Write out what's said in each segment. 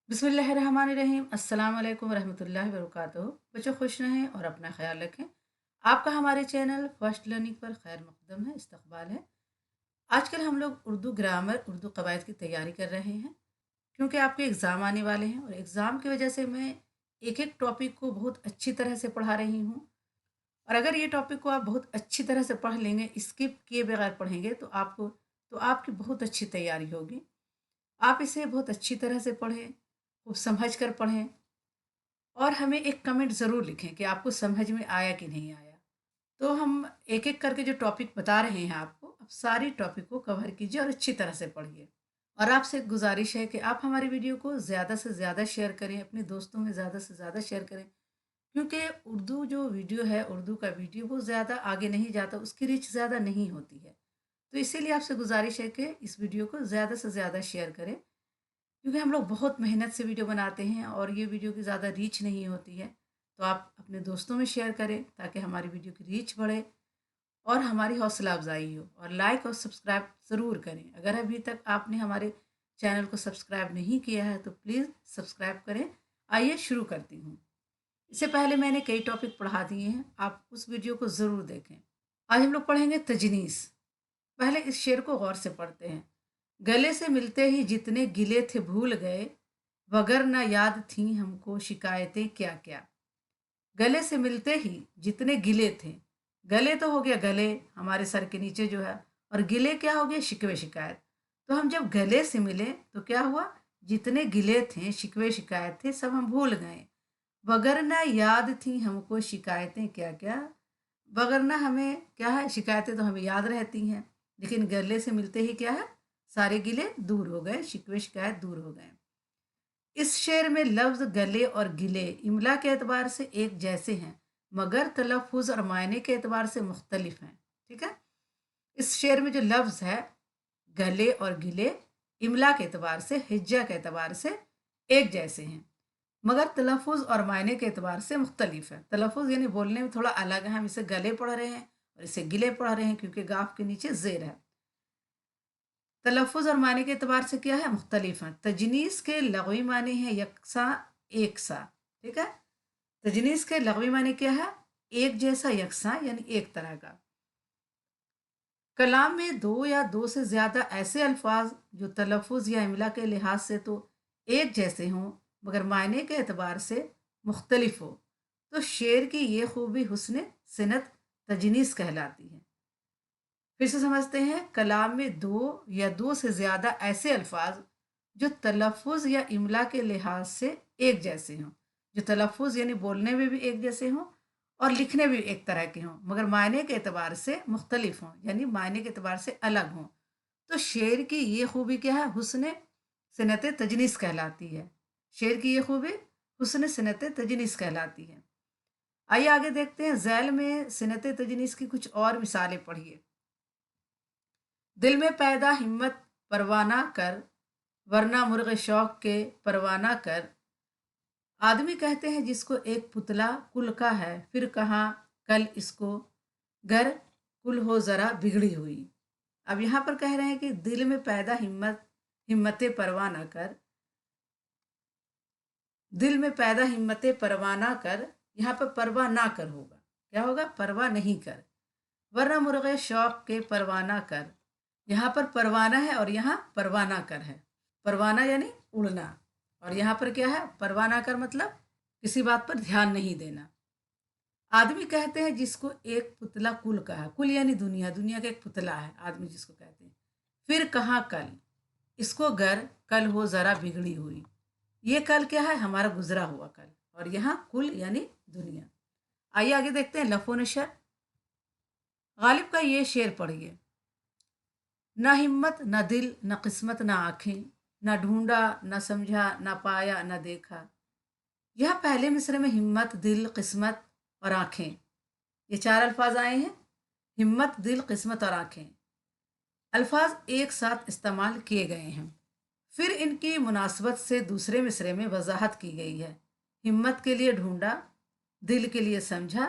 बिस्मिल्लाहिर्रहमानिर्रहीम अस्सलाम वालेकुम रहमतुल्लाहि वबरकातुहू। बच्चों खुश रहें और अपना ख्याल रखें। आपका हमारे चैनल फर्स्ट लर्निंग पर खैर मकदम है, इस्तकबाल है। आजकल हम लोग उर्दू ग्रामर, उर्दू कवायद की तैयारी कर रहे हैं क्योंकि आपके एग्ज़ाम आने वाले हैं और एग्ज़ाम की वजह से मैं एक एक टॉपिक को बहुत अच्छी तरह से पढ़ा रही हूँ। और अगर ये टॉपिक को आप बहुत अच्छी तरह से पढ़ लेंगे, स्किप किए बगैर पढ़ेंगे तो आपकी बहुत अच्छी तैयारी होगी। आप इसे बहुत अच्छी तरह से पढ़ें, खूब समझ कर पढ़ें और हमें एक कमेंट ज़रूर लिखें कि आपको समझ में आया कि नहीं आया। तो हम एक-एक करके जो टॉपिक बता रहे हैं आपको, आप सारी टॉपिक को कवर कीजिए और अच्छी तरह से पढ़िए। और आपसे एक गुज़ारिश है कि आप हमारी वीडियो को ज़्यादा से ज़्यादा शेयर करें, अपने दोस्तों में ज़्यादा से ज़्यादा शेयर करें। क्योंकि उर्दू जो वीडियो है, उर्दू का वीडियो वो ज़्यादा आगे नहीं जाता, उसकी रीच ज़्यादा नहीं होती है। तो इसीलिए आपसे गुज़ारिश है कि इस वीडियो को ज़्यादा से ज़्यादा शेयर करें। क्योंकि हम लोग बहुत मेहनत से वीडियो बनाते हैं और ये वीडियो की ज़्यादा रीच नहीं होती है। तो आप अपने दोस्तों में शेयर करें ताकि हमारी वीडियो की रीच बढ़े और हमारी हौसला अफजाई हो। और लाइक और सब्सक्राइब ज़रूर करें। अगर अभी तक आपने हमारे चैनल को सब्सक्राइब नहीं किया है तो प्लीज़ सब्सक्राइब करें। आइए शुरू करती हूँ। इससे पहले मैंने कई टॉपिक पढ़ा दिए हैं, आप उस वीडियो को ज़रूर देखें। आज हम लोग पढ़ेंगे तजनीस। पहले इस शेर को गौर से पढ़ते हैं। गले से मिलते ही जितने गिले थे भूल गए, वगर न याद थीं हमको शिकायतें क्या क्या। गले से मिलते ही जितने गिले थे, गले तो हो गया गले हमारे सर के नीचे जो है, और गिले क्या हो गया शिकवे शिकायत। तो हम जब गले से मिले तो क्या हुआ, जितने गिले थे शिकवे शिकायत थे सब हम भूल गए। वगरना याद थी हमको शिकायतें क्या क्या। वगरना हमें क्या है, शिकायतें तो हमें याद रहती हैं, लेकिन गले से मिलते ही क्या है, सारे गिले दूर हो गए, शिकवे शिकायत दूर हो गए। इस शेर में लफ्ज गले और गिले इमला के एतबार से एक जैसे हैं, मगर तलफ़ुज़ और मायने के एतबार से मुख्तलिफ हैं। ठीक है, इस शेर में जो लफ्ज है गले और गिले इमला के एतबार से, हिज्जा के एतबार से एक जैसे हैं, मगर तलफ़ुज़ और मायने के एतबार से मुख्तलिफ है। तलफ़ुज़ यानी बोलने में थोड़ा अलग है, हम इसे गले पढ़ रहे हैं और इसे गिले पढ़ रहे हैं क्योंकि गाफ के नीचे ज़ेर है। तलफ़ुज़ और मायने के एतबार से क्या है, मुख्तलिफ हैं। तजनीस के लगवी माने हैं यकसा, एक सा। ठीक है, तजनीस के लगवी माने क्या है, एक जैसा, यकसा यानी एक तरह का। कलाम में दो या दो से ज़्यादा ऐसे अल्फाज जो तलफ़ुज़ या इमला के लिहाज से तो एक जैसे हों मगर मायने के एतबार से मुख्तलिफ हो, तो शेर की ये खूबी हुस्न सिनत तजनीस कहलाती है। फिर से समझते हैं, कलाम में दो या दो से ज़्यादा ऐसे अल्फाज जो तलफ़ुज़ या इमला के लिहाज से एक जैसे हों, जो तलफ़ुज़ यानी बोलने में भी एक जैसे हों और लिखने में भी एक तरह के हों, मगर मायने के एतबार से मुख्तलिफ हों, यानी मायने के एतबार से अलग हों, तो शेर की ये खूबी क्या है, हुस्न सनत तजनीस कहलाती है। शेर की ये खूबी हुस्न सनत तजनीस कहलाती है। आइए आगे देखते हैं, झैल में सनत तजनीस की कुछ और मिसालें पढ़िए। दिल में पैदा हिम्मत परवाना कर, वरना मुर्ग शौक के परवाना कर। आदमी कहते हैं जिसको एक पुतला कुल का है, फिर कहाँ कल इसको घर कुल हो जरा बिगड़ी हुई। अब यहाँ पर कह रहे हैं कि दिल में पैदा हिम्मत परवाह ना कर। दिल में पैदा हिम्मत परवाह ना कर, यहाँ पर परवाह ना कर होगा, क्या होगा, परवाह नहीं कर। वरना मुर्गे शौक के परवाना कर, यहाँ पर परवाना है और यहाँ परवाना कर है। परवाना यानी उड़ना, और यहाँ पर क्या है, परवाना कर मतलब किसी बात पर ध्यान नहीं देना। आदमी कहते हैं जिसको एक पुतला कुल का है, कुल यानी दुनिया, दुनिया का एक पुतला है आदमी जिसको कहते हैं। फिर कहाँ कल इसको घर कल हो जरा बिगड़ी हुई। ये कल क्या है, हमारा गुजरा हुआ कल, और यहाँ कुल यानी दुनिया। आइए आगे देखते हैं, लफो नशर। गालिब का ये शेर पढ़िए। ना हिम्मत न दिल न किस्मत न आंखें, न ढूंढा न समझा न पाया न देखा। यह पहले मिसरे में हिम्मत, दिल, किस्मत और आंखें, ये चार अल्फाज आए हैं। हिम्मत, दिल, किस्मत और आंखें अल्फाज एक साथ इस्तेमाल किए गए हैं। फिर इनकी मुनासबत से दूसरे मिसरे में वजाहत की गई है। हिम्मत के लिए ढूंढा, दिल के लिए समझा,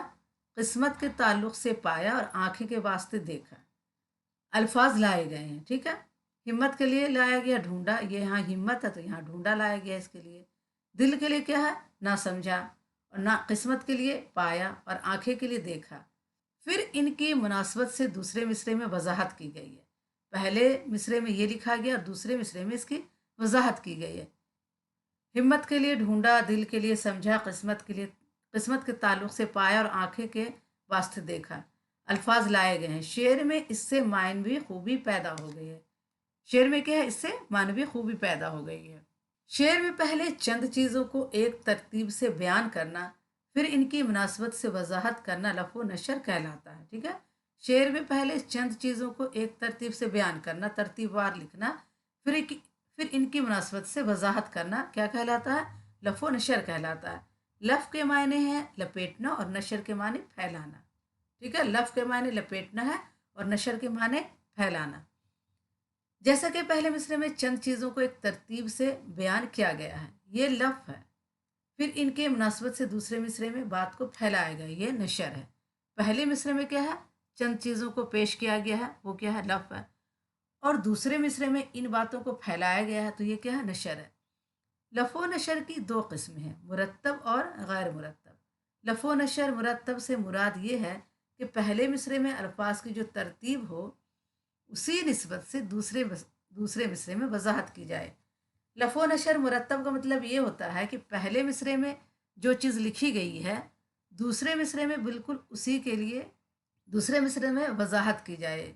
किस्मत के ताल्लुक से पाया और आंखें के वास्ते देखा। अल्फाज लाए गए हैं, ठीक है। हिम्मत के लिए लाया गया ढूंढा, ये यहाँ हिम्मत है तो यहाँ ढूंढा लाया गया इसके लिए। दिल के लिए क्या है, ना समझा, और ना किस्मत के लिए पाया, और आंखें के लिए देखा। फिर इनकी मुनासबत से दूसरे मिसरे में वजाहत की गई है। पहले मिसरे में ये लिखा गया और दूसरे मिसरे में इसकी वजाहत की गई है। हिम्मत के लिए ढूंढा, दिल के लिए समझा, किस्मत के लिए, किस्मत के ताल्लुक से पाया, और आंखें के वास्ते देखा। अल्फाज लाए गए हैं शेर में, इससे मानवी खूबी पैदा हो गई है। शेर में क्या है, इससे मानवी खूबी पैदा हो गई है। शेर में पहले चंद चीज़ों को एक तरतीब से बयान करना, फिर इनकी मुनासबत से वजाहत करना लफ़ो नशर कहलाता है। ठीक है, शेर में पहले चंद चीज़ों को एक तरतीब से बयान करना, तरतीबवार लिखना, फिर इनकी मुनासबत से वजाहत करना क्या कहलाता है, लफ़ो नशर कहलाता है। लफ़ के मायने हैं लपेटना, और नशर के माने फैलाना। ठीक है, लफ़ के माने लपेटना है और नशर के माने फैलाना। जैसा कि पहले मिसरे में चंद चीज़ों को एक तरतीब से बयान किया गया है, ये लफ़ है। फिर इनके मुनासबत से दूसरे मिसरे में बात को फैलाया गया, ये नशर है। पहले मिसरे में क्या है, चंद चीज़ों को पेश किया गया है, वो क्या है, लफ़ है। और दूसरे मिसरे में इन बातों को फैलाया गया है, तो ये क्या है, नशर है। लफ़ो नशर की दो किस्में हैं, मुरत्तब और गैर मुरत्तब। लफ़ो नशर मुरत्तब से मुराद ये है कि पहले मिसरे में अल्फाज की जो तरतीब हो, उसी निस्बत से दूसरे मिसरे में वजाहत की जाए। लफ़ो नशर मुरत्तब का मतलब ये होता है कि पहले मिसरे में जो चीज़ लिखी गई है, दूसरे मिसरे में बिल्कुल उसी के लिए दूसरे मिसरे में वजाहत की जाए।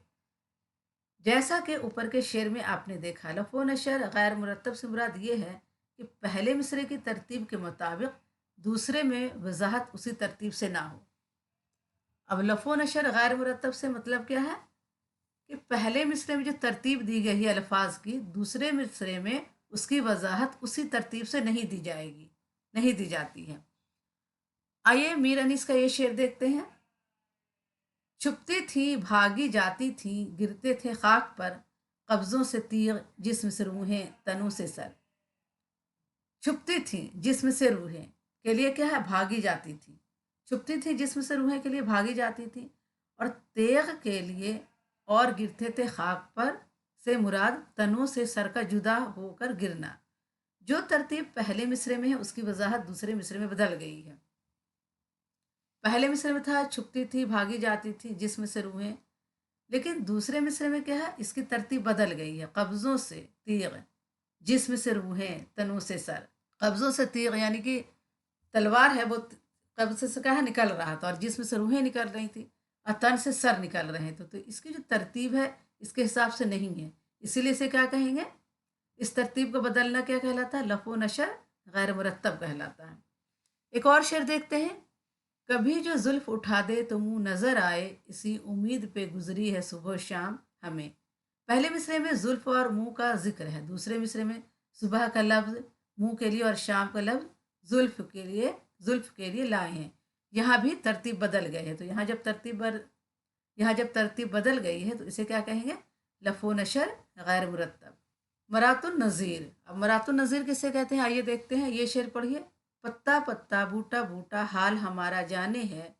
जैसा कि ऊपर के शेर में आपने देखा, लफ़ो नशर गैर मुरत्तब से मुराद ये है कि पहले मिसरे की तरतीब के मुताबिक दूसरे में वजाहत उसी तरतीब से ना हो। अब लफ़ो नशर गैर मुरत्तब से मतलब क्या है कि पहले मिसरे में जो तरतीब दी गई है अल्फाज की, दूसरे मिसरे में उसकी वजाहत उसी तरतीब से नहीं दी जाएगी, नहीं दी जाती है। आइए मीर अनीस का ये शेर देखते हैं। छुपती थी भागी जाती थी, गिरते थे खाक पर, कब्जों से तीर जिस्म से रूहें तनों से सर। छुपती थी जिस्म से रूहें के लिए क्या है, भागी जाती थी। छुपती थी जिस्म से रूहें के लिए भागी जाती थी, और तेग के लिए, और गिरते थे खाक पर से मुराद तनों से सर का जुदा होकर गिरना। जो तरतीब पहले मिसरे में है उसकी वजाहत दूसरे मिसरे में बदल गई है। पहले मिसरे में था छुपती थी भागी जाती थी जिस्म से रूहें, लेकिन दूसरे मिसरे में क्या है, इसकी तरतीब बदल गई है। कब्जों से तीग, जिस्म से रूहें, तनों से सर। कब्जों से तीग यानी कि तलवार है वो कब्जे से क्या है, निकल रहा था, और जिस्म से रूहें निकल रही थी, और तन से सर निकल रहे थे। तो इसकी जो तरतीब है इसके हिसाब से नहीं है, इसीलिए इसे क्या कहेंगे, इस तरतीब को बदलना क्या कहलाता है, लफ़ो नशर गैर मुरत्तब कहलाता है। एक और शेर देखते हैं। कभी जो जुल्फ उठा दे तो मुंह नजर आए, इसी उम्मीद पे गुजरी है सुबह शाम हमें। पहले मिसरे में जुल्फ और मुंह का जिक्र है, दूसरे मिसरे में सुबह का लफ्ज मुंह के लिए और शाम का लफ्ज जुल्फ के लिए लाए हैं। यहाँ भी तरतीब बदल गए हैं, तो यहाँ जब तरतीब बदल गई है तो इसे क्या कहेंगे, लफ़ो नशर गैर मुरत्तब। मरातुन नज़ीर। अब मरातुन नज़ीर किसे कहते हैं, आइए देखते हैं। ये शेर पढ़िए। पत्ता पत्ता बूटा बूटा हाल हमारा जाने है,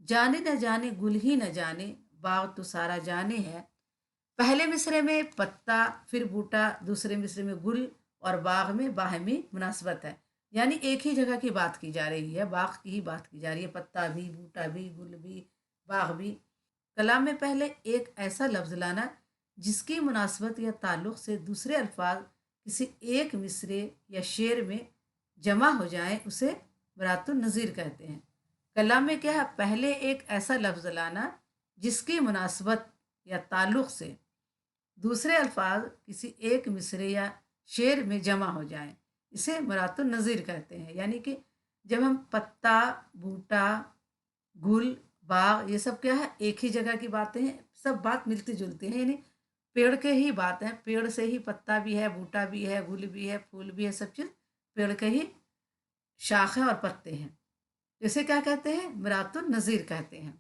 जाने न जाने गुल ही न जाने, बाग तो सारा जाने है। पहले मिसरे में पत्ता, फिर बूटा, दूसरे मिसरे में गुल, और बाग में बाहमी मुनासबत है, यानी एक ही जगह की बात की जा रही है, बाग की ही बात की जा रही है। पत्ता भी, बूटा भी, गुल भी, बाग भी। कलाम में पहले एक ऐसा लफ्ज लाना जिसकी मुनासबत या ताल्लुक से दूसरे अल्फाज किसी एक मिसरे या शेर में जमा हो जाए, उसे बरातुन नज़ीर कहते हैं। कलाम में क्या है, पहले एक ऐसा लफ्ज लाना जिसकी मुनासबत या ताल्लुक से दूसरे अल्फाज किसी एक मिसरे या शेर में जमा हो जाएं, इसे बरातुन नज़ीर कहते हैं। यानी कि जब हम पत्ता, बूटा, गुल, बाग, ये सब क्या है, एक ही जगह की बातें हैं, सब बात मिलती जुलती है, यानी पेड़ के ही बात है, पेड़ से ही पत्ता भी है, बूटा भी है, गुल भी है, फूल भी है, सब चीज़ पेड़ के ही शाखें और पत्ते हैं। इसे क्या कहते हैं, मिरातुन नज़ीर कहते हैं।